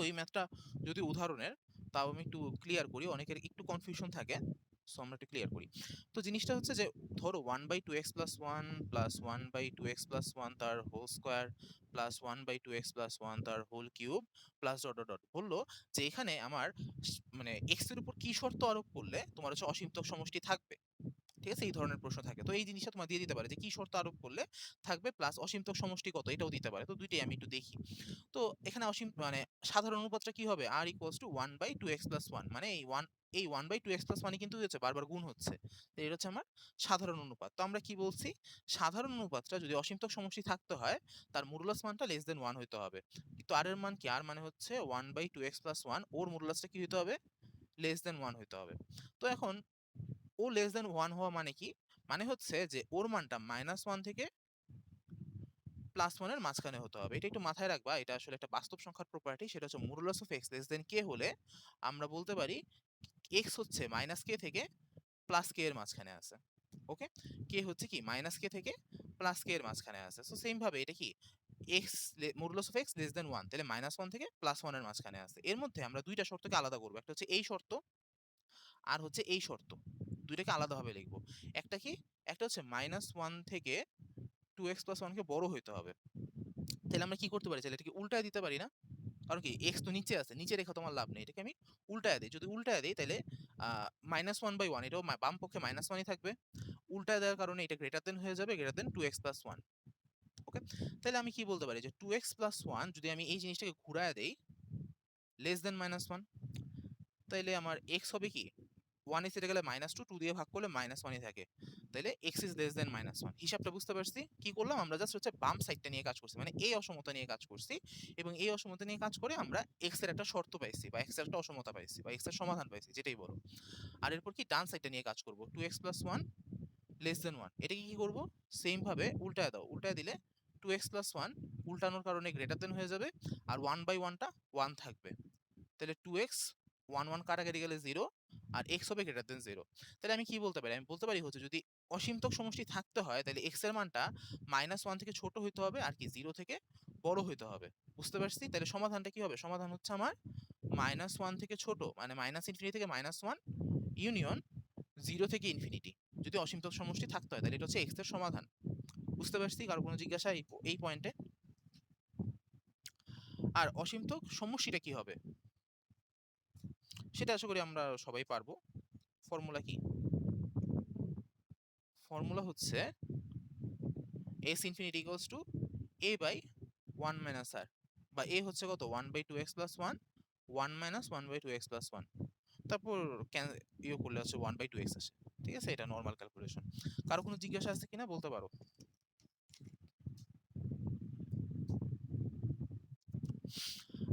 এই ম্যাথটা যদি উদাহরণের, তাও আমি একটু ক্লিয়ার করি, অনেকের একটু কনফিউশন থাকে, সো আমরা একটু ক্লিয়ার করি। তো জিনিসটা হচ্ছে যে ধরো 1/2x + 1 + 1/2x + 1 তার হোল স্কয়ার প্লাস 1/2x + 1 তার whole cube plus dot dot dot. বললো যে এখানে আমার মানে x এর উপর কি শর্ত আরোপ করলে তোমার হচ্ছে অসীমতক সমষ্টি থাকবে, ঠিক আছে? এই ধরনের প্রশ্ন থাকে, তো এই জিনিসটা তোমার দিয়ে দিতে পারে যে কি শর্ত আরোপ করলে থাকবে, প্লাস অসীমতক সমষ্টি কত, এটাও দিতে পারে। তো দুইটাই আমি একটু দেখি। তো এখানে অসীম মানে সাধারণ অনুপাতটা কি হবে, r = 1/2x + 1, মানে এই 1/2x + 1 কিন্তু হচ্ছে বারবার গুণ হচ্ছে, তো এটা হচ্ছে আমার সাধারণ অনুপাত। তো আমরা কি বলছি, সাধারণ অনুপাতটা যদি অসীমতক সমষ্টি থাকতে হয় তার মডুলাস মানটা লেস দেন 1 হইতে হবে। তো r এর মান কি, r মানে হচ্ছে 1/2x + 1, ওর মডুলাসটা কি হইতে হবে, লেস দেন 1 হইতে হবে। তো এখন ও লেস দেন 1 হওয়া মানে কি, মানে হচ্ছে যে ওর মানটা -1 থেকে +1 এর মাঝখানে হতে হবে। এটা একটু মাথায় রাখবা, এটা আসলে একটা বাস্তব সংখ্যার প্রপার্টি, সেটা হচ্ছে modulus of x less than k হলে আমরা বলতে পারি এক্স হচ্ছে -k থেকে +k এর মাঝখানে আছে। ওকে, কে হচ্ছে কি -k থেকে +k এর মাঝখানে আছে। সো সেম ভাবে এটা কি x modulus of x less দেন 1, তাহলে -1 থেকে +1 এর মাঝখানে আছে। এর মধ্যে আমরা দুইটা শর্তকে আলাদা করবো, একটা হচ্ছে এই শর্ত আর হচ্ছে এই শর্ত, দুইটাকে আলাদাভাবে লিখবো। একটা কি, একটা হচ্ছে -1 থেকে 2x + 1 কে বড় হইতে হবে। তাহলে আমরা কি করতে পারি, তাহলে এটাকে উল্টায় দিতে পারি না? কারণ কি এক্স তো নিচে আছে, নিচে রেখে তোমার লাভ নেই, এটাকে আমি উল্টায় দিই। যদি উল্টায় দিই তাহলে -1/1, এটাও বাম পক্ষে -1ই থাকবে। উল্টায় দেওয়ার কারণে এটা গ্রেটার দেন হয়ে যাবে, গ্রেটার দেন 2x + 1। ওকে, তাহলে আমি কি বলতে পারি যে 2x + 1 যদি আমি এই জিনিসটাকে ঘুরায় দেই লেস দেন -1, তাইলে আমার x হবে কি, 1 এর সাথে গেলে -2, 2 দিয়ে ভাগ করলে -1ই থাকে, তাহলে x ইজ লেস দেন -1। হিসাবটা বুঝতে পারছি? কি করলাম আমরা, জাস্ট হচ্ছে বাম সাইডটা নিয়ে কাজ করছি, মানে এই অসমতা নিয়ে কাজ করছি, এবং এই অসমতা নিয়ে কাজ করে আমরা x এর একটা শর্ত পাইছি, বা x এর একটা অসমতা পাইছি, বা x এর সমাধান পাইছি, যেটাই বলো। আর এরপর কি ডান সাইডটা নিয়ে কাজ করব, 2x + 1 লেস দেন 1, এটাকে কি করব, সেম ভাবে উল্টায় দাও, উল্টায় দিলে 2x + 1 উল্টানোর কারণে গ্রেটার দেন হয়ে যাবে, আর 1/1টা 1 থাকবে, তাহলে 2x 1 1 কাটাকাটি গেলে 0, আর x হবে গ্রেটার দেন 0। তাহলে আমি কি বলতে পারি, আমি বলতে পারি হচ্ছে যদি অসীমতক সমষ্টি থাকতে হয় তাহলে x এর মানটা -1 থেকে ছোট হইতে হবে, আর কি 0 থেকে বড় হইতে হবে। বুঝতে পারছি? তাহলে সমাধানটা কি হবে, সমাধান হচ্ছে আমার -1 থেকে ছোট, মানে -∞ থেকে -1 ইউনিয়ন 0 থেকে ইনফিনিটি, যদি অসীমতক সমষ্টি থাকতে হয় তাহলে এটা হচ্ছে x এর সমাধান। বুঝতে পারছি? কারো কোনো জিজ্ঞাসা এই পয়েন্টে? আর অসীমতক সমষ্টিটা কি হবে সেটা আশা করি আমরা সবাই পারবো। ফর্মুলা কি, ফর্মুলা হচ্ছে s infinity equals to a by 1 minus r, বা a হচ্ছে কত 1/2x + 1, 1 মাইনাস 1/2x + 1, তারপর ইয়ে করলে হচ্ছে 1/2x আসে। ঠিক আছে, এটা নর্মাল ক্যালকুলেশন। কারো কোনো জিজ্ঞাসা আছে কিনা বলতে পারো।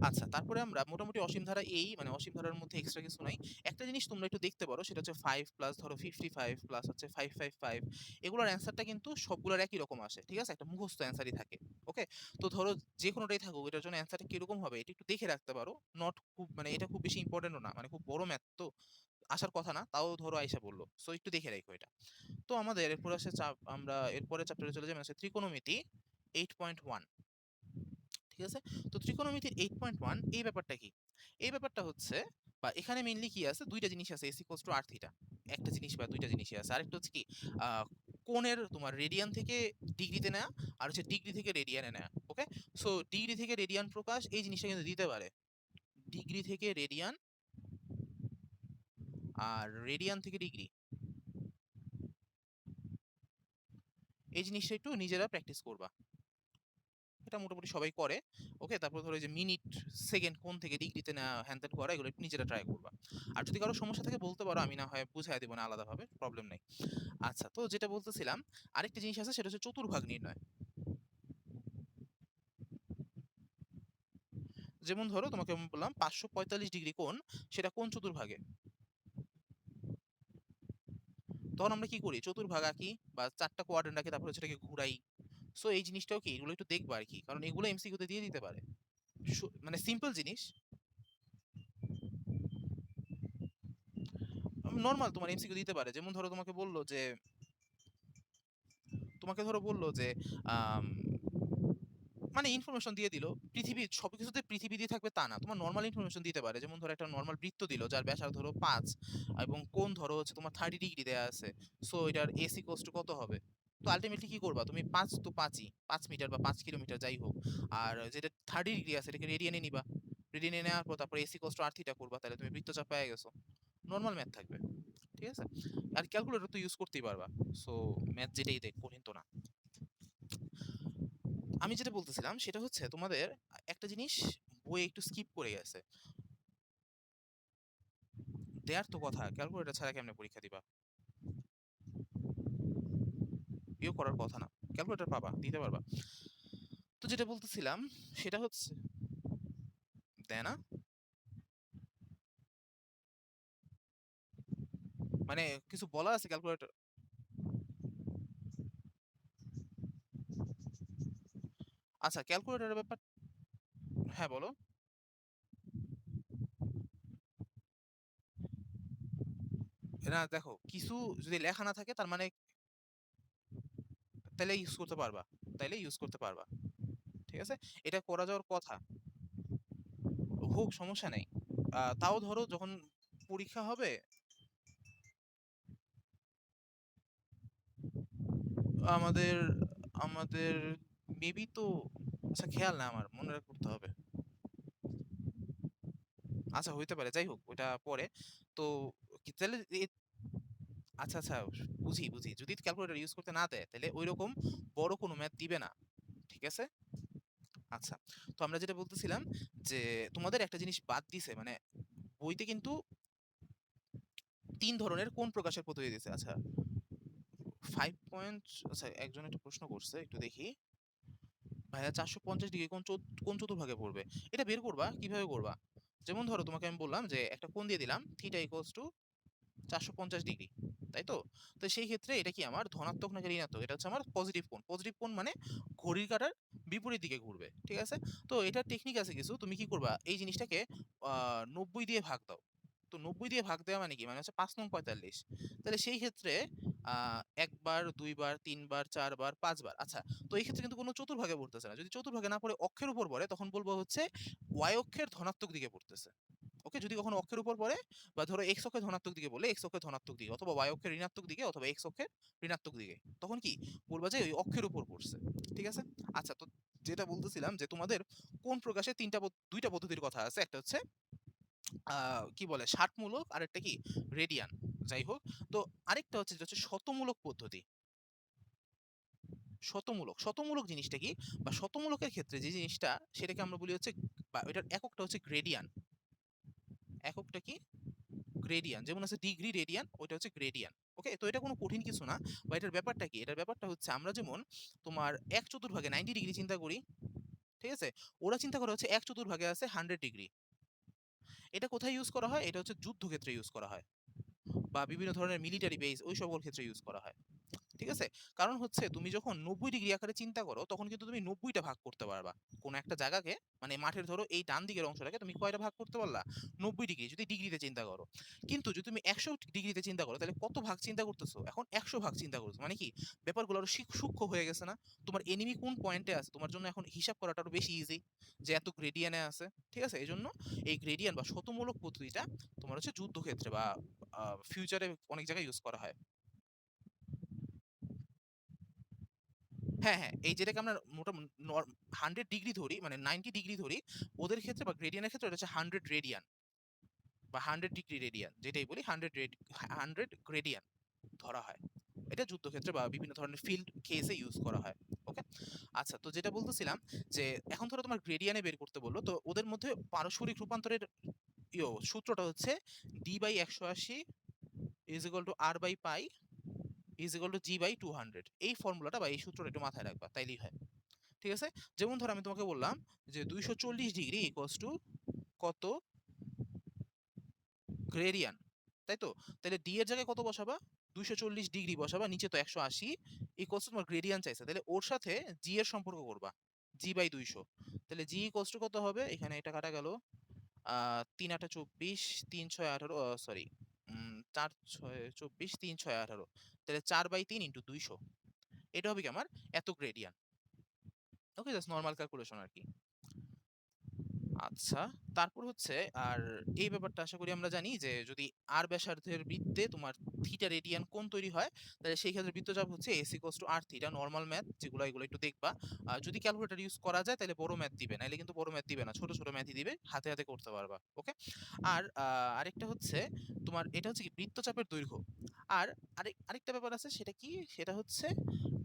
আচ্ছা, তারপরে আমরা মোটামুটি অসীম ধারা এই মানে অসীম ধারার মধ্যে এক্সট্রা কিছু নাই। একটা জিনিস তোমরা একটু দেখতে পারো, সেটা হচ্ছে 5 প্লাস ধরো 55 প্লাস হচ্ছে 555, এগুলোর অ্যান্সারটা কিন্তু সবগুলোর একই রকম আসে। ঠিক আছে, একটা মুখস্থ অ্যান্সারই থাকে। ওকে, তো ধরো যে কোনোটাই থাকুক এটার জন্য অ্যান্সারটা কিরকম হবে এটা একটু দেখে রাখতে পারো। নট খুব মানে এটা খুব বেশি ইম্পর্টেন্টও না, মানে খুব বড় ম্যাথ তো আসার কথা না, তাও ধরো আইসা বললো, সো একটু দেখে রাখো এটা। তো আমাদের এরপর আসে আমরা এরপরে চ্যাপ্টারে চলে যাই, মানে হচ্ছে ত্রিকোণমিতি 8.1। ঠিক আছে, তো ত্রিকোণমিতির 8.1 এই ব্যাপারটা কি, এই ব্যাপারটা হচ্ছে বা এখানে মেইনলি কি আছে, দুইটা জিনিস আছে, s equals to r theta, একটা জিনিস বা দুইটা জিনিসই আছে। আরেকটা হচ্ছে কি কোণের তোমার রেডিয়ান থেকে ডিগ্রিতে নেওয়া, আর হচ্ছে ডিগ্রি থেকে রেডিয়ানে নেওয়া। ওকে, সো ডিগ্রি থেকে রেডিয়ান প্রকাশ এই জিনিসটা কিন্তু দিতে পারে, ডিগ্রি থেকে রেডিয়ান আর রেডিয়ান থেকে ডিগ্রি, এই জিনিসটা একটু নিজেরা প্র্যাকটিস করবা, এটা মোটামুটি সবাই করে। ওকে, তারপর ধরো এই যে মিনিট সেকেন্ড কোণ থেকে ডিগ্রিতে নেওয়া হ্যান ত্যান করা, এগুলো একটু নিজেরা ট্রাই করবা। আর যদি কারো সমস্যা থাকে বলতে পারো, আমি না হয় বুঝাই দেবো না আলাদাভাবে, প্রবলেম নেই। আচ্ছা, তো যেটা বলতেছিলাম, আরেকটা জিনিস আছে সেটা হচ্ছে চতুর্ভাগ নির্ণয়। যেমন ধরো তোমাকে আমি বললাম 545 ডিগ্রি কোণ, সেটা কোন চতুর্ভাগে, তখন আমরা কি করি, চতুর্ভাগ আঁকি বা চারটা কোয়াড্রেন্ট আঁকি, তারপরে সেটাকে ঘুরাই। সো এই জিনিসটাও কি, এগুলো একটু দেখবা আর কি, কারণ এগুলো এমসিকিউতে দিয়ে দিতে পারে। মানে সিম্পল জিনিস, নর্মাল তোমার এমসিকিউ দিতে পারে। যেমন ধরো তোমাকে ধরো বললো যে আম, মানে ইনফরমেশন দিয়ে দিল। পৃথিবী সবকিছুতে পৃথিবী দিয়ে থাকবে তা না। তোমার নরমাল ইনফরমেশন দিতে পারে। যেমন ধরো একটা নরমাল বৃত্ত দিল যার ব্যাসার্ধ ধরো ৫ এবং কোণ ধরো হচ্ছে তোমার 30 ডিগ্রি দেয়া আছে। সো এটার AC কত হবে? তো আল্টিমেটলি কি করবা? তুমি ৫ তো ৫ই। ৫ মিটার বা ৫ কিলোমিটার যাই হোক। আর যেটা 30 ডিগ্রি আছে এটাকে রেডিয়ানে নিবা। রেডিয়ানে নেওয়ার পর তারপর AC r থিটা করবা। তাহলে তুমি বৃত্তচাপ পেয়ে গেছো। নরমাল ম্যাথ থাকবে। ঠিক আছে? আর ক্যালকুলেটর তো ইউজ করতেই পারবা। সো ম্যাথ যেটাই দেখ কঠিন তো না। আমি যেটা বলতেছিলাম সেটা হচ্ছে তোমাদের একটা জিনিস বইয়ে একটু স্কিপ করে গেছে। দেয়ার তো কথা, ক্যালকুলেটর ছাড়া কেমনে পরীক্ষা দিবা? ইও করার কথা না। ক্যালকুলেটর পাবা, দিতে পারবা। তো যেটা বলতেছিলাম সেটা হচ্ছে দেয় না? মানে কিছু বলা আছে ক্যালকুলেটর? আচ্ছা ক্যালকুলেটরের ব্যাপার, হ্যাঁ বলো। না দেখো, কিছু যদি লেখা না থাকে তার মানে তাইলে ইউজ করতে পারবা। তাইলে ইউজ করতে পারবা। ঠিক আছে? এটা করা যাওয়ার কথা। হোক সমস্যা নেই। তাও ধরো যখন পরীক্ষা হবে আমাদের আমাদের মেবি তো, আচ্ছা খেয়াল না আমার, মনে করতে হবে। আচ্ছা হইতে পারে, যাই হোক ওইটা পরে। তো তাহলে আচ্ছা আচ্ছা, বুঝি বুঝি, যদি ক্যালকুলেটর ইউজ করতে না দেয় তাহলে ওই রকম বড় কোনো ম্যাথ দিবে না। ঠিক আছে? আচ্ছা, তো আমরা যেটা বলতেছিলাম যে তোমাদের একটা জিনিস বাদ দিছে, মানে বইতে কিন্তু 3 ধরনের কোন প্রকাশের পদ্ধতি দিছে। আচ্ছা 5 পয়েন্ট, আচ্ছা একজন একটা প্রশ্ন করছে, একটু দেখি। ভাইয়া 450 ডিগ্রি কোন চতুর্ভাগে পড়বে? এটা বের করবা, কিভাবে করবা? যেমন ধরো তোমাকে আমি বললাম যে একটা কোণ দিয়ে দিলাম থিটা ইকুয়ালস টু 450 ডিগ্রি, তাই তো? তো সেই ক্ষেত্রে এটা কি আমার ধনাত্মক নাকি ঋণাত্মক? এটা হচ্ছে আমার পজিটিভ কোণ। পজিটিভ কোণ মানে ঘড়ির কাঁটার বিপরীত দিকে ঘুরবে। ঠিক আছে? তো এটার টেকনিক আছে কিছু। তুমি কি করবা? এই জিনিসটাকে 90 দিয়ে ভাগ দাও। তো 90 দিয়ে ভাগ দেওয়া মানে কি? মানে হচ্ছে ৫ নং ৪৫। তাহলে সেই ক্ষেত্রে ১ বার, ২ বার, ৩ বার, ৪ বার, ৫ বার। আচ্ছা, তো এই ক্ষেত্রে কিন্তু কোনো চতুর্ভাগে পড়তেছে না। যদি চতুর্ভাগে না পড়ে অক্ষের উপর পড়ে তখন বলবো হচ্ছে y অক্ষের ধনাত্মক দিকে পড়তেছে। ওকে? যদি কখনো অক্ষের উপর পড়ে বা ধরো x অক্ষের ধনাত্মক দিকে বললে x অক্ষের ধনাত্মক দিকে, অথবা y অক্ষের ঋণাত্মক দিকে, অথবা x অক্ষের ঋণাত্মক দিকে, তখন কি বলবা যে ওই অক্ষের উপর পড়ছে। ঠিক আছে? আচ্ছা, তো যেটা বলতেছিলাম যে তোমাদের কোন প্রকাশে ২টা পদ্ধতির কথা আছে। একটা হচ্ছে কি বলে ষাটমূলক, আরেকটা কি রেডিয়ান। যাই হোক, তো আরেকটা হচ্ছে যেটা হচ্ছে শতমূলক পদ্ধতি। শতমূলক জিনিসটা কি, বা শতমূলকের ক্ষেত্রে যে জিনিসটা সেটাকে আমরা বলি হচ্ছে, বা এটার এককটা হচ্ছে গ্রেডিয়ান। এককটা কি? গ্রেডিয়ান। যেমন আছে ডিগ্রি রেডিয়ান, ওইটা হচ্ছে গ্রেডিয়ান। ওকে? তো এটা কোনো কঠিন কিছু না। বা এটার ব্যাপারটা কি? এটার ব্যাপারটা হচ্ছে আমরা যেমন তোমার 1/4 90 ডিগ্রি চিন্তা করি। ঠিক আছে? ওরা চিন্তা করে হচ্ছে 1/4 আছে 100 ডিগ্রি। এটা কোথায় ইউজ করা হয়? এটা হচ্ছে যুদ্ধক্ষেত্রে ইউজ করা হয়। বা বিভিন্ন ধরনের মিলিটারি বেস ওই সকল ক্ষেত্রে ইউজ করা হয়। ঠিক আছে? কারণ হচ্ছে তুমি যখন 90 ডিগ্রি আকারে চিন্তা করো তখন কিন্তু তুমি 90টা ভাগ করতে পারবা। কোন একটা জায়গাকে, মানে মাঠের ধরো এই ডান দিকের অংশটাকে তুমি কয়টা ভাগ করতে পারলা? 90 ডিগ্রি, যদি ডিগ্রিতে চিন্তা করো। কিন্তু যদি তুমি 100 ডিগ্রিতে চিন্তা করো তাহলে কত ভাগ চিন্তা করতেছো? এখন 100 ভাগ চিন্তা করছো। মানে কি ব্যাপারগুলো আরো সূক্ষ্ম হয়ে গেছে না? তোমার এনিমি কোন পয়েন্টে আছে তোমার জন্য এখন হিসাব করাটা আরো বেশি ইজি, যে এত গ্রেডিয়ানে আছে। ঠিক আছে? এজন্য এই গ্রেডিয়ান বা শতমূলক পদ্ধতিটা তোমার হচ্ছে যুদ্ধক্ষেত্রে বা ফিউচারে অনেক জায়গায় ইউজ করা হয়। হ্যাঁ, হ্যাঁ। এই যেটাকে আমরা নর 100 ডিগ্রি ধরি, মানে 90 ডিগ্রি ধরি, ওদের ক্ষেত্রে বা গ্রেডিয়ানের ক্ষেত্রে ওটা হচ্ছে 100 রেডিয়ান বা 100 ডিগ্রি রেডিয়ান। যেটাই বলি 100 গ্রেডিয়ান ধরা হয়। এটা যুদ্ধক্ষেত্রে বা বিভিন্ন ধরনের ফিল্ড কেসে ইউজ করা হয়। ওকে? আচ্ছা, তো যেটা বলতেছিলাম যে এখন ধরো তোমার গ্রেডিয়ানে বের করতে বলল, তো ওদের মধ্যে পারস্পরিক রূপান্তরের সূত্রটা হচ্ছে d/180 r/π g/200। এই ফর্মুলাটা বা এই সূত্রটা একটু মাথায় রাখবা, তাইলেই হয়। ঠিক আছে? যেমন ধরো আমি তোমাকে বললাম যে 240 ডিগ্রি ইকুয়ালস টু কত গ্রেডিয়ান, তাই তো? তাহলে ডি এর জায়গায় কত বসাবা? 240 ডিগ্রি বসাবা, নিচে তো 180 ইকুয়ালস টু তোমার গ্রেডিয়ান চাইছে, তাহলে ওর সাথে জি এর সম্পর্ক করবা, g/200। তাহলে জি ইকুয়ালস টু কত হবে? এখানে এটা কাটা গেল, 3 8 24, 3 6 18, সরি 4 6 24, 3 6 18, তাহলে 4/3 ইন্টু 200। এটা হবে কি আমার এত গ্রেডিয়ান। ওকে, জাস্ট নরমাল ক্যালকুলেশন আরকি। আচ্ছা, তারপর হচ্ছে আর এই ব্যাপারটা আশা করি আমরা জানি যে যদি r ব্যাসার্ধের বৃত্তে তোমার থিটা রেডিয়ান কোণ তৈরি হয়, তাহলে সেই ক্ষেত্রে বৃত্তচাপ হচ্ছে s r theta. Normal math যেগুলো এগুলো একটু দেখবা। যদি ক্যালকুলেটর ইউজ করা যায় তাহলে বড় ম্যাথ দিবে, নাইলে কিন্তু বড় ম্যাথ দিবে না। ছোট, ছোট ম্যাথই দিবে। হাতে, হাতে করতে পারবা। ওকে? আর আরেকটা হচ্ছে তোমার এটা হচ্ছে কি বৃত্তচাপের দৈর্ঘ্য। আর আরেকটা ব্যাপার আছে সেটা কি? সেটা হচ্ছে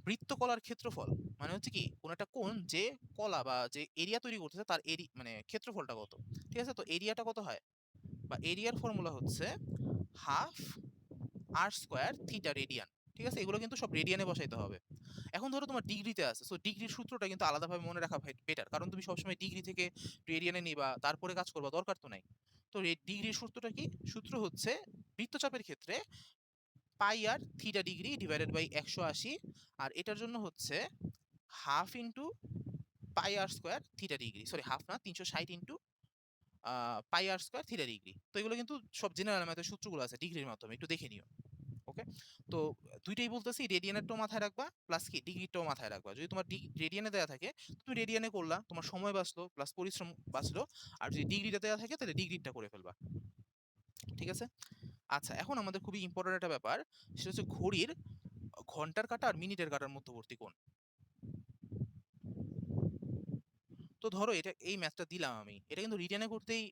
বৃত্তকলার ক্ষেত্রফল। মানে হচ্ছে কি কোন একটা কোণ যে কলা বা যে এরিয়া তৈরি করতেছে তার মানে ক্ষেত্রফলটা কত। ঠিক আছে? তো এরিয়াটা কত হয়? বা এরিয়ার ফর্মুলা হচ্ছে হাফ আর স্কয়ার থিটা রেডিয়ান। ঠিক আছে? এগুলো কিন্তু সব রেডিয়ানে বসাইতে হবে। এখন ধরো তোমার ডিগ্রিতে আছে। সো ডিগ্রির সূত্রটা কিন্তু আলাদাভাবে মনে রাখা বেটার। কারণ তুমি সবসময় ডিগ্রি থেকে রেডিয়ানে নিবা, তারপরে কাজ করবা, দরকার তো নাই। তো ডিগ্রির সূত্রটা কি? সূত্র হচ্ছে বৃত্তচাপের ক্ষেত্রে pi r theta degree divided by 180, আর এটার জন্য হচ্ছে half into pi r square theta degree, sorry half না, 360 into pi r square theta degree. তো এগুলো কিন্তু সব জেনারেল ম্যাথের সূত্রগুলো আছে ডিগ্রির মাধ্যমে, একটু দেখে নিও। ওকে? তো দুইটাই বলতেছি, রেডিয়ানেরটাও মাথায় রাখবা প্লাস কি ডিগ্রিটাও মাথায় রাখবা। যদি তোমার রেডিয়ানে দেওয়া থাকে তুমি রেডিয়ানে করলা, তোমার সময় বাঁচলো প্লাস পরিশ্রম বাঁচলো। আর যদি ডিগ্রিটা দেওয়া থাকে তাহলে ডিগ্রিটা করে ফেলবা। ঠিক আছে? আচ্ছা, এখন আমাদের খুবই ইম্পর্টেন্ট একটা ব্যাপার, সেটা হচ্ছে ঘড়ির ঘন্টার কাঁটা আর মিনিটের কাঁটার মধ্যবর্তী কোণ। তো ধরো এটা এই ম্যাথটা দিলাম আমি, এটা কিন্তু রিটেনে করতেই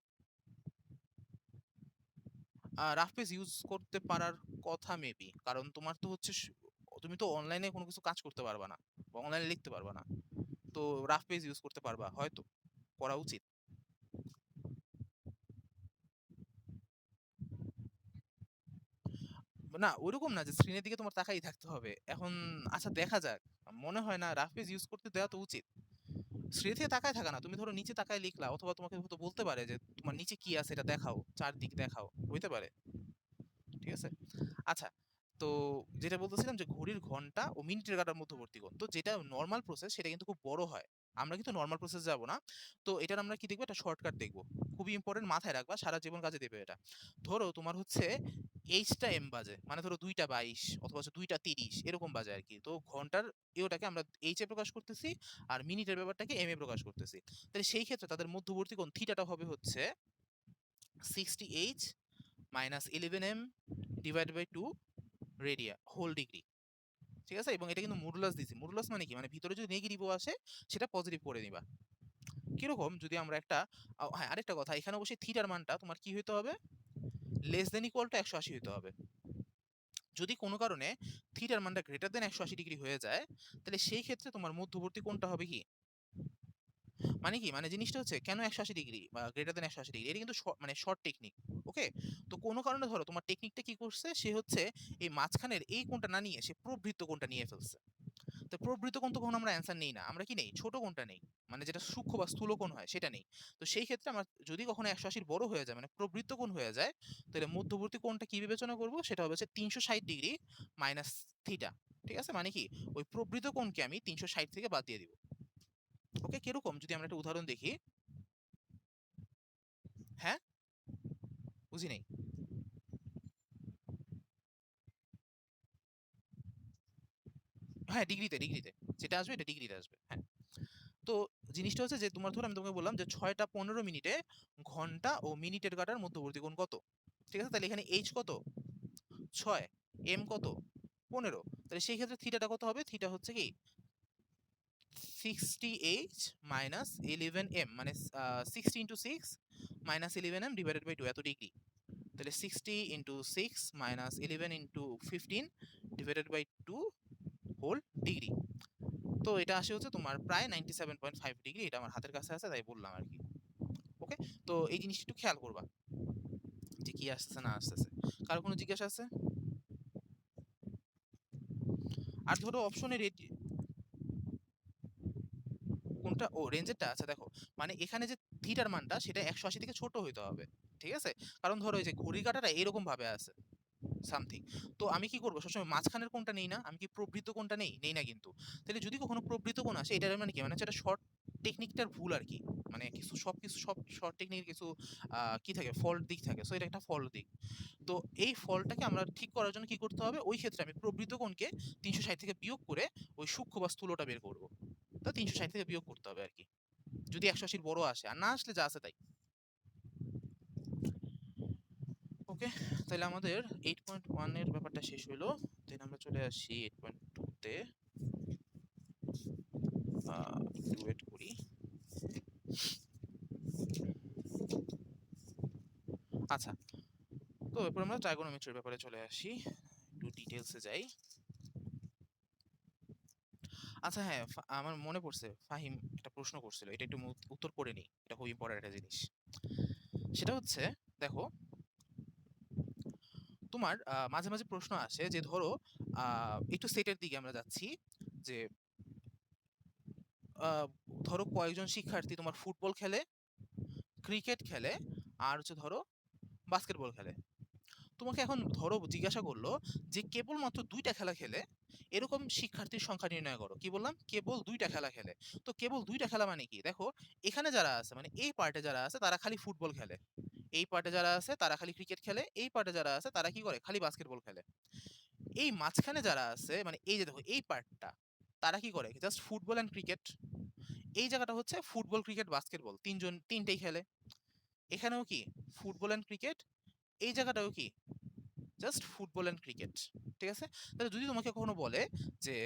রাফ পেজ ইউজ করতে পারার কথা মেবি, কারণ তোমার তো হচ্ছে তুমি তো অনলাইনে কোনো কিছু কাজ করতে পারবা না বা অনলাইনে লিখতে পারবা না। তো রাফ পেজ ইউজ করতে পারবা, হয়তো করা উচিত। না ওইরকম না যে স্ক্রিনের দিকে তোমার তাকাই থাকতে হবে এখন। আচ্ছা দেখা যাক, মনে হয় না রাফ পেজ ইউজ করতে দেওয়া তো উচিত। স্ক্রিন থেকে তাকায় থাকা না, তুমি ধরো নিচে তাকায় লিখলা, অথবা তোমাকে হয়তো বলতে পারে যে তোমার নিচে কি আছে এটা দেখাও, চারদিক দেখাও, হইতে পারে। ঠিক আছে? আচ্ছা, তো যেটা বলতেছিলাম যে ঘড়ির ঘন্টা ও মিনিটের কাঁটার মধ্যবর্তী কোণ, তো যেটা নর্মাল প্রসেস সেটা কিন্তু খুব বড় হয়। আমরা কিন্তু নর্মাল প্রসেস যাব না। তো এটার আমরা কি দেখবো, একটা শর্টকাট দেখবো। খুবই ইম্পর্টেন্ট, মাথায় রাখবা, সারা জীবন কাজে দেবে এটা। ধরো তোমার হচ্ছে এইচটা এম বাজে, মানে ধরো 2টা 22 অথবা হচ্ছে 2টা 30 এরকম বাজে আর কি। তো ঘন্টার ওটাকে আমরা এইচ এ প্রকাশ করতেছি, আর মিনিটের ব্যাপারটাকে এম এ প্রকাশ করতেছি। তাহলে সেই ক্ষেত্রে তাদের মধ্যবর্তী কোণ থিটাটা হবে হচ্ছে 60H minus 11M divide by 2 রেডিয়া হোল ডিগ্রি। ঠিক আছে? এবং এটা কিন্তু মডুলাস দিছি। মডুলাস মানে কি? মানে ভিতরে যদি নেগেটিভও আসে সেটা পজিটিভ করে নিবা। কিরকম? যদি আমরা একটা হ্যাঁ, আরেকটা কথা, এখানে অবশ্যই থিটার মানটা তোমার কি হইতে হবে? লেস দেন ইকুয়াল টু 180 হইতে হবে। যদি কোনো কারণে থিটার মানটা গ্রেটার দেন 180 ডিগ্রি হয়ে যায়, তাহলে সেই ক্ষেত্রে তোমার মধ্যবর্তী কোণটা হবে কি? মানে কি? মানে জিনিসটা হচ্ছে কেন 180 ডিগ্রি বা গ্রেটার দেন 180 ডিগ্রি? এটা কিন্তু মানে শর্ট টেকনিক। ওকে? তো কোনো কারণে ধরো তোমার টেকনিকটা কি করছে? সে হচ্ছে এই মাঝখানের এই কোণটা না নিয়ে সে প্রবৃত্ত কোণটা নিয়ে ফেলছে। তো প্রবৃত্ত কোণ তো কখনো আমরা অ্যান্সার নেই না। আমরা কি নেই? ছোট কোণটা নেই। মানে যেটা সূক্ষ্ম বা স্থূল কোণ হয় সেটা নেই। তো সেই ক্ষেত্রে আমরা যদি কখনো 180 বড় হয়ে যায়, মানে প্রবৃত্ত কোণ হয়ে যায়, তাহলে মধ্যবর্তী কোণটা কি বিবেচনা করব? সেটা হবে হচ্ছে 360 ডিগ্রি মাইনাস থিটা। ঠিক আছে? মানে কি? ওই প্রবৃত্ত কোণকে আমি 360 থেকে বাদ দিয়ে দিব। ওকে? কিরকম? যদি আমরা একটা উদাহরণ দেখি। হ্যাঁ? বুঝি নাই। হ্যাঁ, ডিগ্রিতে। যেটা আসবে এটা ডিগ্রিতে আসবে। হ্যাঁ। তো জিনিসটা হচ্ছে যে তোমার ধরো আমি তোমাকে বললাম যে 6টা 15 মিনিটে ঘন্টা ও মিনিটের কাঁটার মধ্যবর্তী কোণ কত? ঠিক আছে? তাহলে এখানে এইচ কত? 6, এম কত? 15। তাহলে সেই ক্ষেত্রে থিটাটা কত হবে? থিটা হচ্ছে কি 60H মাইনাস 11M, মানে 60 into 6 minus 11M divided by 2, এত ডিগ্রি। তাহলে 60 into 6 minus 11 into 15 divided by 2 whole degree. তো এটা আসে হচ্ছে তোমার প্রায় 97.5 ডিগ্রি। এটা আমার হাতের কাছে আছে তাই বললাম আর কি। ওকে? তো এই জিনিসটা একটু খেয়াল করবা যে কি আসতেছে না আসতেছে। কারো কোনো জিজ্ঞাসা আছে? আর ধরো অপশনের কোনটা? ও রেঞ্জেরটা? আচ্ছা দেখো, মানে এখানে যে থিটার মানটা সেটা 180 থেকে ছোট হইতে হবে। ঠিক আছে? কারণ ধরো এই যে ঘড়ির কাঁটাটা এরকম ভাবে আছে সামথিং। তো আমি কি করব? সবসময় মাঝখানের কোণটা নেই না? আমি কি প্রবৃত্ত কোণটা নেই? নেই না কিন্তু। তাহলে যদি কখনো প্রবৃত্ত কোণ আসে এটার মানে কি? মানে হচ্ছে এটা শর্ট টেকনিকটার ভুল আরকি। মানে সব শর্ট টেকনিকের কিছু কি থাকে? ফল্ট দিক থাকে। সো এটা একটা ফল্ট দিক। তো এই ফল্টটাকে আমরা ঠিক করার জন্য কি করতে হবে? ওই ক্ষেত্রে আমি প্রবৃত্ত কোণকে 360 থেকে বিয়োগ করে ওই সূক্ষ্ম বা স্থূলটা বের করব। তো 360 থেকে বিয়োগ করতে হবে আর কি, যদি 180 বড় আসে, আর না আসলে যা আছে তাই। ওকে, তাহলে আমাদের 8.1 এর ব্যাপারটা শেষ হইলো। দেন আমরা চলে আসি 8.2 তে। একটু ওয়েট করি। আচ্ছা, তো এরপর আমরা ট্রাইগোনোমেট্রির ব্যাপারে চলে আসি, একটু ডিটেলসে যাই। আচ্ছা হ্যাঁ, আমার মনে পড়ছে ফাহিম একটা প্রশ্ন করছিল, এটা একটু উত্তর করে নিই, এটা খুব ইম্পর্টেন্ট একটা জিনিস। সেটা হচ্ছে, দেখো তোমার মাঝে মাঝে প্রশ্ন আসে যে ধরো একটু সেটের দিকে আমরা যাচ্ছি, যে আহ, ধরো কয়েকজন শিক্ষার্থী তোমার ফুটবল খেলে, ক্রিকেট খেলে, আর হচ্ছে ধরো বাস্কেটবল খেলে। তোমাকে এখন ধরো জিজ্ঞাসা করলো যে কেবলমাত্র 2টা খেলা খেলে এরকম শিক্ষার্থীর সংখ্যা নির্ণয় করো। কি বললাম? কেবল 2টা খেলা খেলে। তো কেবল 2টা খেলা মানে কি? দেখো এখানে যারা আছে, মানে এই পার্টে যারা আছে তারা খালি ফুটবল খেলে, এই পার্টে যারা আছে তারা খালি ক্রিকেট খেলে, এই পার্টে যারা আছে তারা কি করে? খালি বাস্কেটবল খেলে। এই মাঝখানে যারা আছে, মানে এই যে দেখো এই পার্টটা, তারা কি করে? Just football and cricket. এই জায়গাটা হচ্ছে ফুটবল ক্রিকেট বাস্কেটবল, তিনটেই খেলে। এখানেও কি? Football and cricket. এই জায়গাটাও কি? Just football and cricket. ঠিক আছে? তাহলে যদি তোমাকে কখনো বলে যে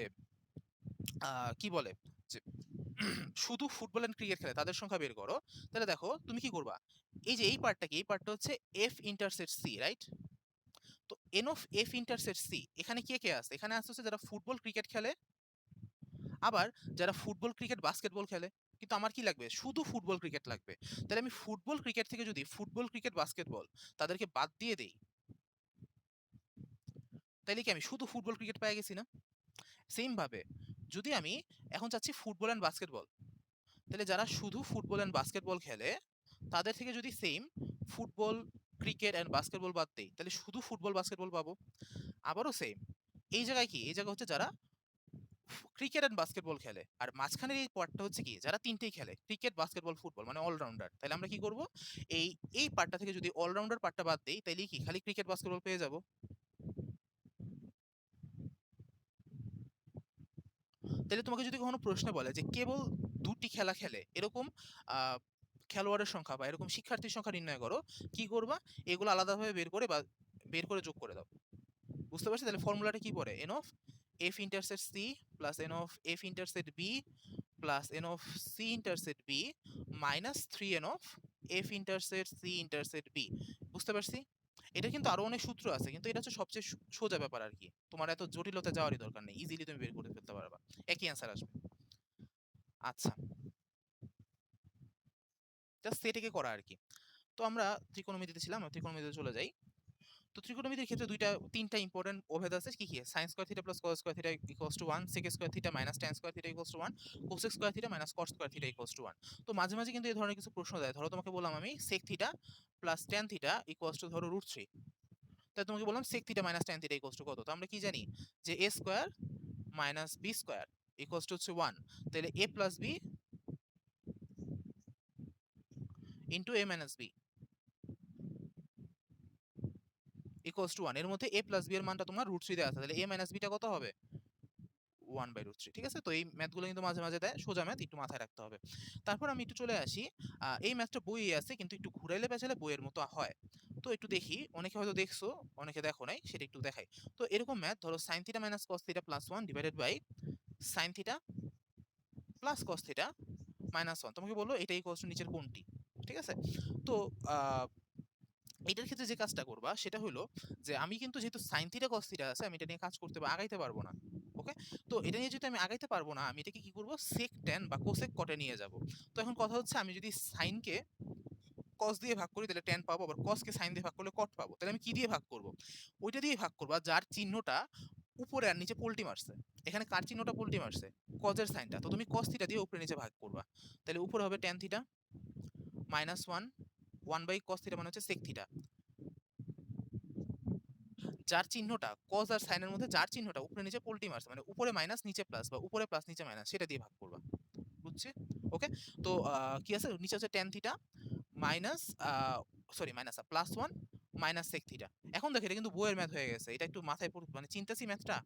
কি বলে যে শুধু ফুটবল অ্যান্ড ক্রিকেট খেলে তাদের সংখ্যা বের করো, তাহলে দেখো তুমি কি করবা? এই যে এই পার্টটা কি? এই পার্টটা হচ্ছে এফ ইন্টারসেক্ট সি, রাইট? তো n of F intersect C, এখানে কে কে আছে? এখানে আছে হচ্ছে যারা ফুটবল ক্রিকেট খেলে, আবার যারা ফুটবল ক্রিকেট বাস্কেটবল খেলে। কিন্তু আমার কি লাগবে? শুধু ফুটবল ক্রিকেট লাগবে। তাহলে আমি ফুটবল ক্রিকেট থেকে যদি ফুটবল ক্রিকেট বাস্কেটবল তাদেরকে বাদ দিয়ে দেই, তাইলে কি আমি শুধু ফুটবল ক্রিকেট পেয়ে গেছি না? সেম ভাবে যদি আমি এখন চাচ্ছি ফুটবল অ্যান্ড বাস্কেটবল, তাহলে যারা শুধু ফুটবল অ্যান্ড বাস্কেটবল খেলে তাদের থেকে যদি same football cricket and basketball বাদ দেই, তাহলে শুধু ফুটবল বাস্কেটবল পাবো। আবারও সেম, এই জায়গায় কি? এই জায়গা হচ্ছে যারা ক্রিকেট অ্যান্ড বাস্কেটবল খেলে, আর মাঝখানের এই পার্টটা হচ্ছে কি? যারা তিনটেই খেলে, ক্রিকেট বাস্কেটবল ফুটবল, মানে অলরাউন্ডার। তাহলে আমরা কি করব? এই এই পার্টটা থেকে যদি অলরাউন্ডার পার্টটা বাদ দেই, তাহলে কি খালি ক্রিকেট বাস্কেটবল পেয়ে যাব? তাহলে তোমাকে যদি কখনো প্রশ্ন বলে যে কেবল 2টি খেলা খেলে এরকম আহ, খেলোয়াড়ের সংখ্যা বা এরকম শিক্ষার্থীর সংখ্যা নির্ণয় করো, কি করবা? এগুলো আলাদাভাবে বের করে বা বের করে যোগ করে দাও। বুঝতে পারছি? তাহলে ফর্মুলাটা কি পড়ে? N of F intersect C plus n of F intersect B plus n of C intersect B minus 3 n of F intersect C intersect B. বুঝতে পারছি? এটা কিন্তু আরো অনেক সূত্র আছে, কিন্তু এটা হচ্ছে সবচেয়ে সোজা ব্যাপার আর কি, তোমার এত জটিলতা যাওয়ারই দরকার নেই, ইজিলি তুমি বের করে ফেলতে পারবা, একই অ্যান্সার আসবে। আচ্ছা, জাস্ট সেটাকে করা আর কি। তো আমরা ত্রিকোণমিতিতে ছিলাম, আমরা ত্রিকোণমিতিতে চলে যাই। তো ত্রিকোণমিতির ক্ষেত্রে তিনটা ইম্পর্টেন্ট ওভেদ আছে। কি কি? Sine square theta plus cos square theta equals to 1, sec square theta minus tan square theta equals to 1, cosec square theta minus cos square theta equals to 1। তো মাঝে মাঝে কিন্তু এই ধরনের কিছু প্রশ্ন দেয়। ধরো তোমাকে বললাম আমি sec theta plus tan theta equals to ধরো √3। তাই তোমাকে বললাম sec theta minus tan theta equals to কত? তো আমরা কি জানি যে a square minus b square equals to হচ্ছে 1। তাহলে a plus b into a minus b equals to 1। এর মধ্যে a প্লাস b এর মানটা তোমার √3 দেওয়া আছে, তাহলে a মাইনাস b টা কত হবে? 1/√3। ঠিক আছে? তো এই ম্যাথগুলো কিন্তু মাঝে মাঝে দেয়, সোজা ম্যাথ একটু মাথায় রাখতে হবে। তারপর আমি একটু চলে আসি, এই ম্যাথটা বইয়ে আছে কিন্তু একটু ঘুরাইলে পেঁচালে বইয়ের মতো হয়। তো একটু দেখি, অনেকে হয়তো দেখছো, অনেকে দেখো নাই, সেটা একটু দেখাই। তো এরকম ম্যাথ ধরো sine theta minus cos theta plus 1 divided by sine theta plus cos theta minus 1। তোমাকে বললো এটা ইকুয়ালস টু নিচের কোনটি? ঠিক আছে? তো আহ এটার ক্ষেত্রে যে কাজটা করবা সেটা হলো যে আমি কিন্তু যেহেতু সাইন থিটা কস থিটা আছে, আমি এটা নিয়ে কাজ করতে বা আগাইতে পারবো না। ওকে? তো এটা নিয়ে যদি আমি আগাইতে পারবো না, আমি এটাকে কি করব? সেক ট্যান বা কোসেক কটে নিয়ে যাব। তো এখন কথা হচ্ছে, আমি যদি সাইনকে কস দিয়ে ভাগ করি তাহলে ট্যান পাবো, আবার কসকে সাইন দিয়ে ভাগ করলে কট পাবো। তাহলে আমি কি দিয়ে ভাগ করব? ওইটা দিয়ে ভাগ করবা যার চিহ্নটা উপরে আর নিচে পল্টি মারছে। এখানে কার চিহ্নটা পল্টি মারছে? কজের সাইনটা। তো তুমি কস থিটা দিয়ে উপরে নিচে ভাগ করবা। তাহলে উপরে হবে tan theta minus 1, 1/cos theta মানে হচ্ছে সেক থিটা। যার চিহ্নটা কজ আর সাইনের মধ্যে, যার চিহ্নটা উপরে নিচে পল্টি মারছে, মানে উপরে মাইনাস নিচে প্লাস বা উপরে প্লাস নিচে মাইনাস, সেটা দিয়ে ভাগ করবা। বুঝছি? ওকে? তো কি আছে নিচে হচ্ছে tan theta minus sorry minus plus 1 minus sec theta. এখন দেখো এটা কিন্তু বইয়ের ম্যাথ হয়ে গেছে, এটা একটু মাথায় মানে চিন্তাছি ম্যাথটা।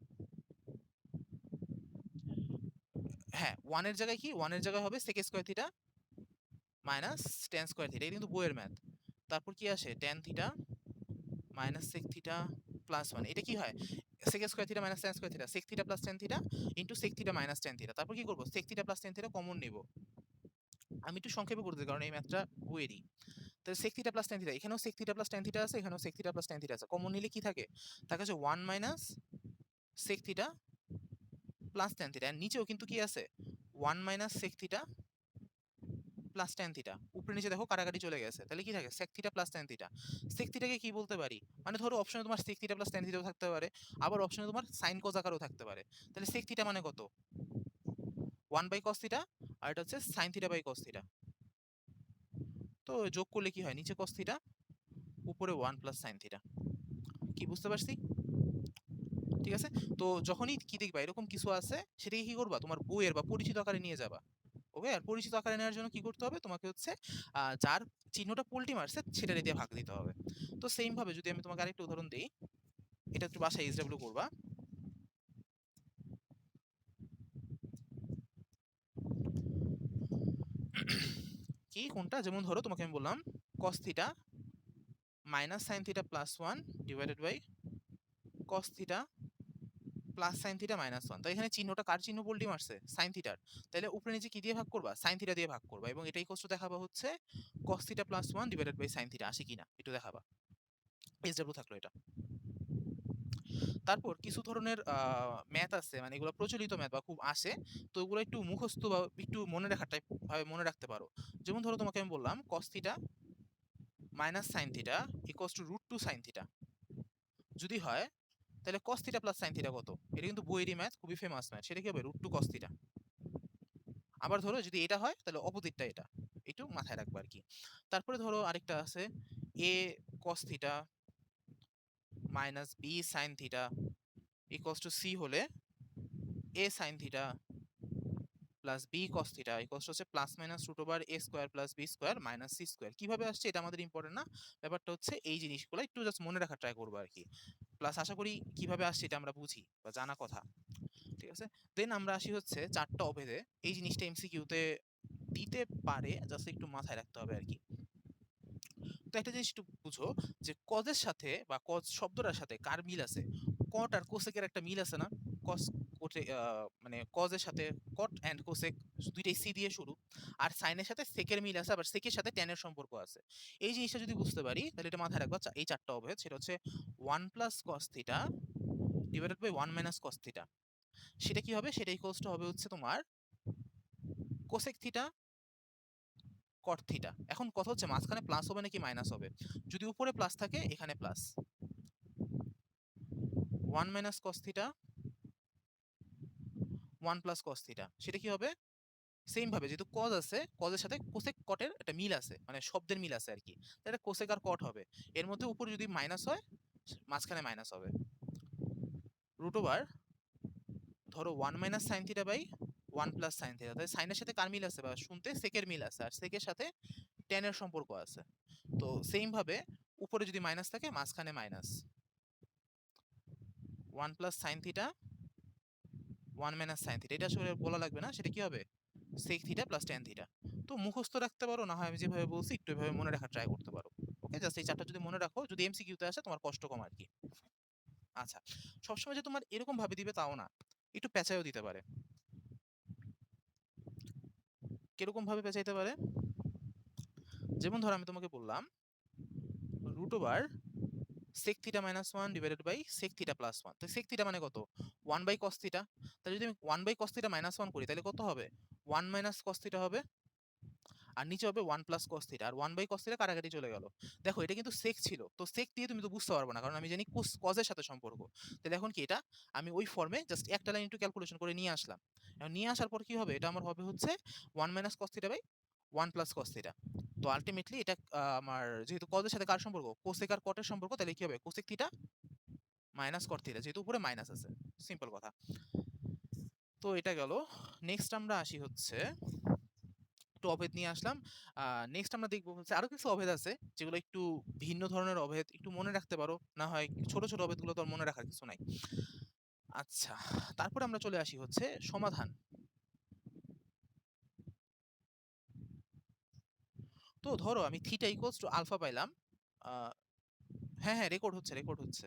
হ্যাঁ, 1 এর জায়গায় কি? 1 এর জায়গায় হবে sec square theta minus tan square theta. এটা কিন্তু বইয়ের ম্যাথ। তারপর কি আসে? tan theta minus sec theta plus 1। এটা কি হয়? sec square theta minus tan square theta, sec theta plus tan theta into sec theta minus tan theta. তারপর কি করব? sec theta plus tan theta common নিব। আমি একটু সংক্ষেপে করে দিই কারণ এই ম্যাথটা বইয়েরই। তাহলে sec theta plus tan theta, এখানেও sec theta plus tan theta আছে, এখানেও sec theta plus tan theta আছে। কমন নিলে কি থাকে? থাকে হচ্ছে 1 minus sec theta plus tan theta. আর নিচেও কিন্তু কি আছে? 1 minus sec theta plus tan theta. উপরে নিচে দেখো কাটাকাটি চলে গেছে। তাহলে কি থাকে? sec theta plus tan theta. sec থিটাকে কি বলতে পারি? মানে ধরো অপশনে তোমার sec থিটা প্লাস tan থিটাও থাকতে পারে। আবার অপশনে তোমার sin cos আকারেও থাকতে পারে। তাহলে sec থিটা মানে কত? 1 বাই cos থিটা আর এটা হচ্ছে sin theta by cos theta. তো যোগ করলে কি হয়? নিচে cos থিটা, উপরে 1 প্লাস sin থিটা। কি বুঝতে পারছি? ঠিক আছে? তো যখনই কি দেখবা এরকম কিছু আছে সেটাকে কি করবা? তোমার বইয়ের বা পরিচিত আকারে নিয়ে যাবা। ওকে? আর পরিচিত আকারে নেওয়ার জন্য কি করতে হবে? তোমাকে হচ্ছে যার চিহ্নটা পল্টি মারছে সেটারে দিয়ে ভাগ দিতে হবে। তো সেইম ভাবে যদি আমি তোমাকে আরেকটা উদাহরণ দেই, এটা একটু বাসায় এসডব্লিউ করবা। কি কোনটা? যেমন ধরো তোমাকে আমি বললাম cos theta minus sin theta plus 1 divided by cos theta plus sin theta minus 1। তো এখানে চিহ্নটা কার চিহ্ন পল্টি মারছে? sin থিটার। তাহলে উপরে নিচে কি দিয়ে ভাগ করবা? sin থিটা দিয়ে ভাগ করবা এবং এটাই কষ্ট দেখাবা হচ্ছে cos theta plus 1 divided by sin theta আসে কিনা একটু দেখাবা। এসডব্লিউ থাকলো এটা। তারপর কিছু ধরনের ম্যাথ আছে মানে এগুলো প্রচলিত ম্যাথ বা খুব আসে, তো ওগুলো একটু মুখস্থ বা একটু মনে রাখার টাইপ ভাবে মনে রাখতে পারো। যেমন ধরো তোমাকে আমি বললাম cos theta minus sin theta equals two √2 sin theta যদি হয় তাহলে cos theta plus sin theta কত? এটা কিন্তু বইয়েরই ম্যাথ, খুবই ফেমাস ম্যাথ। সেটা কি হবে? √2 cos থিটা। আবার ধরো যদি এটা হয় তাহলে অপোজিটটা এটা, একটু মাথায় রাখবা আর কি। তারপরে ধরো আরেকটা আছে a cos theta minus b sin theta equals to c হলে a sin theta plus B cos theta equals হচ্ছে plus minus root over a square plus b square minus c square. কিভাবে আসছে এটা আমাদের ইম্পর্টেন্ট না, ব্যাপারটা হচ্ছে এই জিনিসগুলো একটু জাস্ট মনে রাখার ট্রাই করবো আর কি। প্লাস আশা করি কিভাবে আসছে এটা আমরা বুঝি বা জানা কথা। ঠিক আছে? দেন আমরা আসি হচ্ছে চারটা অভেদে। এই জিনিসটা এমসিকিউতে দিতে পারে, জাস্ট একটু মাথায় রাখতে হবে আর কি। তো একটা জিনিস একটু বুঝো যে কজের সাথে বা কজ শব্দটার সাথে কার মিল আছে? কট আর কোসেকের একটা মিল আছে না? কস কোটে মানে কজের সাথে কট এন্ড কোসেক দুইটাই সি দিয়ে শুরু। আর সাইনের সাথে সেকের মিল আছে, আবার সেকের সাথে ট্যানের সম্পর্ক আছে। এই জিনিসটা যদি বুঝতে পারি তাহলে এটা মাথায় রাখবা। এই চারটা অভেদ সেটা হচ্ছে 1 plus cos theta divided by 1 minus cos theta. সেটা কি হবে? সেটা ইকুয়ালস টু হবে হচ্ছে তোমার কোসেক থিটা কট থিটা। এখন কথা হচ্ছে মাঝখানে প্লাস হবে নাকি মাইনাস হবে? যদি উপরে প্লাস থাকে এখানে plus 1 minus cos theta 1 plus cos theta, সেটা কি হবে? সেম ভাবে যেহেতু কজ আছে, কজের সাথে কোসেক কটের একটা মিল আছে, মানে শব্দের মিল আছে আর কি। তাহলে কোসেক আর কট হবে। এর মধ্যে উপরে যদি মাইনাস হয় মাঝখানে মাইনাস হবে। রুট ওভার ধরো 1 minus sine theta by 1 plus sine theta. তাহলে সাইনের সাথে কার মিল আছে? বা শুনতে সেকের মিল আছে, আর সেকের সাথে টেনের সম্পর্ক আছে। তো সেম ভাবে উপরে যদি মাইনাস থাকে মাঝখানে minus 1 plus sine theta 1 minus sine theta. এটা আসলে বলা লাগবে না, সেটা কি হবে? Sec theta plus tan theta. তো মুখস্থ রাখতে পারো, না হয় আমি যেভাবে বলছি একটু এভাবে মনে রাখার ট্রাই করতে পারো। ওকে, জাস্ট এই চারটা যদি মনে রাখো, যদি এমসিকিউতে আসে তোমার কষ্ট কম আর কি। আচ্ছা, সবসময় যে তোমার এরকম ভাবে দিবে তাও না, একটু পেঁচায়ও দিতে পারে। কিরকম ভাবে পেঁচাইতে পারে? যেমন ধরো আমি তোমাকে বললাম root over sec theta minus 1 divided by sec theta plus 1। তো sec থিটা মানে কত? 1 বাই cos থিটা। তাহলে যদি আমি 1 বাই cos থিটা মাইনাস 1 করি তাহলে কত হবে? 1 মাইনাস cos থিটা হবে। আর নিচে হবে 1 প্লাস cos থিটা। আর 1 বাই cos থিটা কাটাকাটি চলে গেল। দেখো এটা কিন্তু sec ছিল, তো sec দিয়ে তুমি তো বুঝতে পারবে না, কারণ আমি জানি cos এর সাথে সম্পর্ক। তাহলে এখন কি এটা আমি ওই ফর্মে জাস্ট একটা লাইন একটু ক্যালকুলেশন করে নিয়ে আসলাম। এখন নিয়ে আসার পর কি হবে? এটা আমার হবে হচ্ছে 1 minus cos theta by 1 plus cos theta. তো আলটিমেটলি এটা আমার যেহেতু cos এর সাথে কার সম্পর্ক? cosec আর cot এর সম্পর্ক, তাহলে কি হবে? cosec theta minus cot theta, যেহেতু উপরে মাইনাস আছে। সিম্পল কথা। তো এটা গেল। নেক্সট আমরা আসি হচ্ছে একটু অভেদ নিয়ে আসলাম। নেক্সট আমরা দেখবো হচ্ছে আরো কিছু অভেদ আছে যেগুলো একটু ভিন্ন ধরনের অভেদ, একটু মনে রাখতে পারো, না হয় ছোট ছোট অভেদগুলো তো আর মনে রাখার কিছু নাই। আচ্ছা, তারপরে আমরা চলে আসি হচ্ছে সমাধান। তো ধরো আমি থিটা ইকুয়ালস টু আলফা পাইলাম। আহ, হ্যাঁ হ্যাঁ, রেকর্ড হচ্ছে, রেকর্ড হচ্ছে,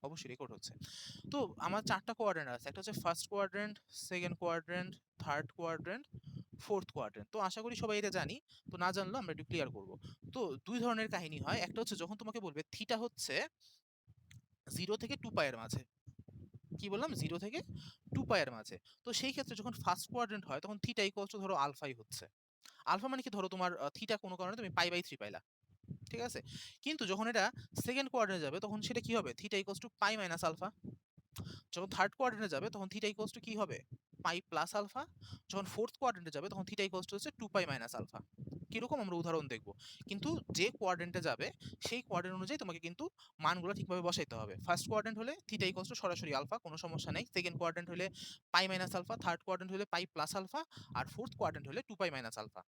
অবশ্যই রেকর্ড হচ্ছে। তো আমার 4টা কোয়াড্রেন্ট আছে, একটা হচ্ছে first quadrant, second quadrant, third quadrant, fourth quadrant. তো আশা করি সবাই এটা জানি। তো না জানলেও আমরা একটু ক্লিয়ার করব। তো দুই ধরনের কাহিনী হয়, একটা হচ্ছে যখন তোমাকে বলবে থিটা হচ্ছে 0 থেকে 2 পাই এর মাঝে। কি বললাম? 0 থেকে 2 পাই এর মাঝে। তো সেই ক্ষেত্রে যখন ফার্স্ট কোয়াড্রেন্ট হয় তখন থিটা ইকুয়ালস টু ধরো আলফাই হচ্ছে। আলফা মানে কি, ধরো তোমার থিটা কোনো কারণে তুমি পাই বাই 3 পাইলা, ঠিক আছে? কিন্তু যখন এটা সেকেন্ড কোয়াড্রেন্টে যাবে তখন সেটা কি হবে? Theta equals to pi minus alpha. যখন থার্ড কোয়াড্রেন্টে যাবে তখন থিটা ইকুয়ালস টু কি হবে? Pi plus alpha. যখন ফোর্থ কোয়াড্রেন্টে যাবে তখন থিটা ইকুয়ালস টু হচ্ছে 2 পাই মাইনাস আলফা। কিরকম আমরা উদাহরণ দেখব। কিন্তু যে কোয়াড্রেন্টে যাবে সেই কোয়াড্রেন্ট অনুযায়ী তোমাকে কিন্তু মানগুলো ঠিকভাবে বসাইতে হবে। ফার্স্ট কোয়াড্রেন্ট হলে থিটা ইকুয়ালস টু সরাসরি আলফা, কোনো সমস্যা নেই। সেকেন্ড কোয়াড্রেন্ট হলে পাই মাইনাস আলফা, থার্ড কোয়াড্রেন্ট হলে পাই প্লাস আলফা, আর ফোর্থ কোয়াড্রেন্ট হলে 2 পাই মাইনাস আলফা।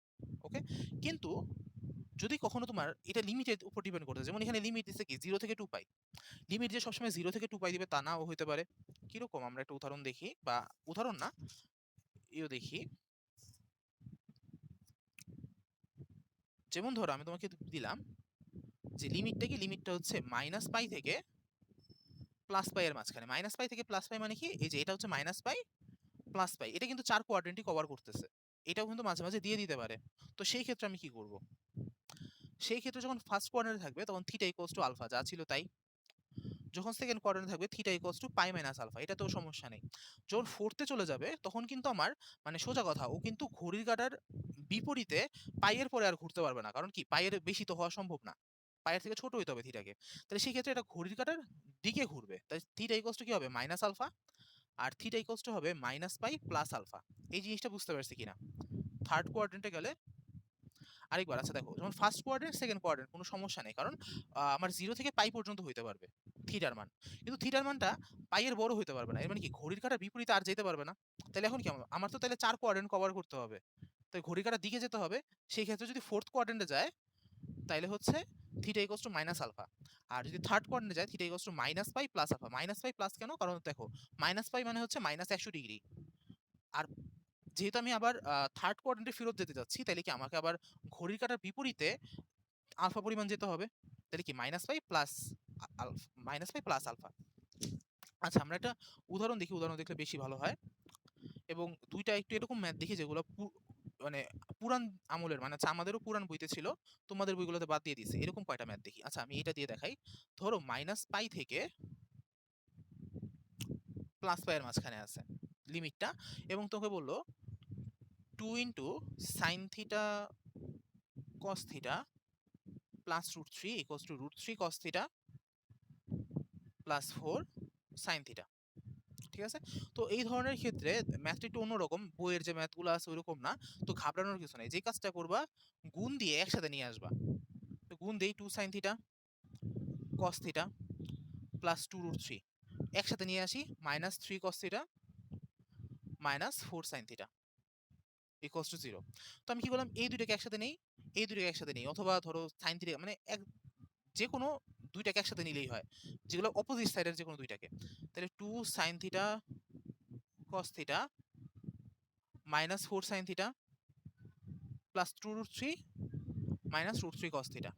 ওকে? কিন্তু যদি কখনো তোমার এটা লিমিটের উপর ডিপেন্ড করতে, যেমন এখানে লিমিট দিচ্ছে কি 0 থেকে 2 পাই। লিমিট যে সবসময় 0 থেকে 2 পাই দিবে তা নাও হইতে পারে। কিরকম, আমরা একটা উদাহরণ দেখি, বা উদাহরণ না, ইও দেখি। যেমন ধরো আমি তোমাকে দিলাম যে লিমিটটা কি, লিমিটটা হচ্ছে মাইনাস পাই থেকে প্লাস পাই এর মাঝখানে। মাইনাস পাই থেকে প্লাস পাই মানে কি, এই যে এটা হচ্ছে মাইনাস পাই প্লাস পাই, এটা কিন্তু 4 কোয়াড্রেন্টই কভার করতেছে। এটাও কিন্তু মাঝে মাঝে দিয়ে দিতে পারে। তো সেই ক্ষেত্রে আমি কি করব? সেই ক্ষেত্রে যখন ফার্স্ট কোয়াড্রেন্টে থাকবে তখন থিটা ইকুয়ালস টু আলফা, যা ছিল তাই। যখন সেকেন্ড কোয়াড্রেন্টে থাকবে theta equals to pi minus alpha, এটাতেও সমস্যা নেই। যখন ফোর্থে চলে যাবে তখন কিন্তু আমার মানে সোজা কথা, ও কিন্তু ঘড়ির কাঁটার বিপরীতে পাইয়ের পরে আর ঘুরতে পারবে না। কারণ কি, পাইয়ের বেশি তো হওয়া সম্ভব না, পাইয়ের থেকে ছোট হইতে হবে থিটাকে। তাহলে সেই ক্ষেত্রে এটা ঘড়ির কাঁটার দিকে ঘুরবে, তাই থিটা ইকুয়ালস টু কি হবে? Minus alpha. আর থিটা ইকুয়ালস টু হবে মাইনাস পাই প্লাস আলফা। এই জিনিসটা বুঝতে পারছি কিনা? থার্ড কোয়াড্রেন্টে গেলে আরেকবার, আচ্ছা দেখো, যেমন ফার্স্ট কোয়াড্রেন্ট, সেকেন্ড কোয়াড্রেন্ট কোনো সমস্যা নেই, কারণ আমার 0 থেকে পাই পর্যন্ত হইতে পারবে থিটার মান। কিন্তু থিটার মানটা পাই এর বড় হইতে পারবে না। এর মানে কি, ঘড়ির কাঁটার বিপরীতে আর যেতে পারবে না। তাহলে এখন কি আমার তো তাহলে 4 কোয়াড্রেন্ট কভার করতে হবে। তাই ঘড়ির কাঁটার দিকে যেতে হবে। সেই ক্ষেত্রে যদি ফোর্থ কোয়াড্রেন্টে যায় তাইলে হচ্ছে theta equals to minus alpha. আর যদি থার্ড কোয়াড্রেন্টে যায় theta equals to minus pi plus alpha. Minus pi plus কেন? কারণ দেখো, মাইনাস পাই মানে হচ্ছে মাইনাস 100 ডিগ্রি। আর যেহেতু আমি আবার থার্ড কোয়াড্রেন্টে ফেরত যেতে যাচ্ছি, তাহলে কি আমাকে আবার ঘড়ির কাঁটার বিপরীতে আলফা পরিমাণ যেতে হবে। তাহলে কি minus pi plus alpha, minus pi plus alpha. আচ্ছা আমরা একটা উদাহরণ দেখি, উদাহরণ দেখলে বেশি ভালো হয়। এবং দুইটা একটু এরকম ম্যাথ দেখি যেগুলো মানে পুরান আমলের, মানে হচ্ছে আমাদেরও পুরান বইতে ছিল, তোমাদের বইগুলোতে বাদ দিয়ে দিছে, এরকম কয়টা ম্যাথ দেখি। আচ্ছা আমি এটা দিয়ে দেখাই। ধরো মাইনাস পাই থেকে প্লাস পাই এর মাঝখানে আছে লিমিটটা, এবং তোকে বললো 2 into sine theta cos theta plus root three equals to root three cos theta plus 4 sine theta. ঠিক আছে? তো এই ধরনের ক্ষেত্রে ম্যাথটা একটু অন্যরকম, বইয়ের যে ম্যাথগুলো আছে ওইরকম না। তো ঘাবড়ানোর কিছু নাই, যে কাজটা করবা গুণ দিয়ে একসাথে নিয়ে আসবা। তো গুণ দেই 2 sine theta cos theta plus 2 root three, একসাথে নিয়ে আসি minus 3 cos theta minus 4 sine theta equals to 0। তো আমি কি করলাম, এই দুইটাকে একসাথে নেই, এই দুইটাকে একসাথে নেই, অথবা ধরো সাইন থিটা মানে যে কোনো দুইটাকে একসাথে নিলেই হয়, যেগুলো অপোজিট সাইডের যে কোনো দুইটাকে। তাহলে 2 sine theta cos theta minus 4 sine theta plus 2 root three minus root three cos theta.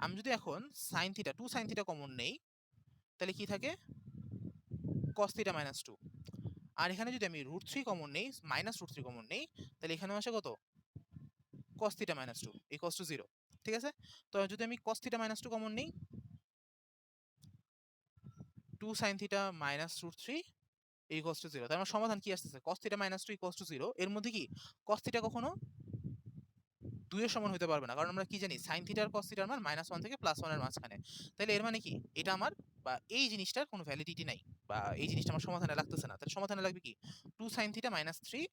আমি যদি এখন sine theta 2 sine theta common নেই, তাহলে কি থাকে? কস থিটা মাইনাস 2। আর এখানে যদি আমি রুট থ্রি কমন নেই, মাইনাস রুট থ্রি কমন নেই, তাহলে এখানে আসে কত? কস থিটা মাইনাস 2 ইকুয়ালস টু 0। ঠিক আছে? তো যদি আমি কস থিটা মাইনাস 2 কমন নেই, 2 sine theta minus root three equals to 0। তার মানে সমাধান কি আসতেছে? cos theta minus 2 equals to 0। এর মধ্যে কি cos থিটা কখনো 2 এর সমান হতে পারবে না, কারণ আমরা কি জানি sin থিটা আর cos থিটার মান -1 থেকে +1 এর মাঝখানে। তাহলে এর মানে কি, এটা আমার বা এই জিনিসটার কোনো ভ্যালিডিটি নাই, বা এই জিনিসটা আমার সমাধানে লাগতেছে না। তাহলে সমাধানে লাগবে কি 2 sin থিটা -3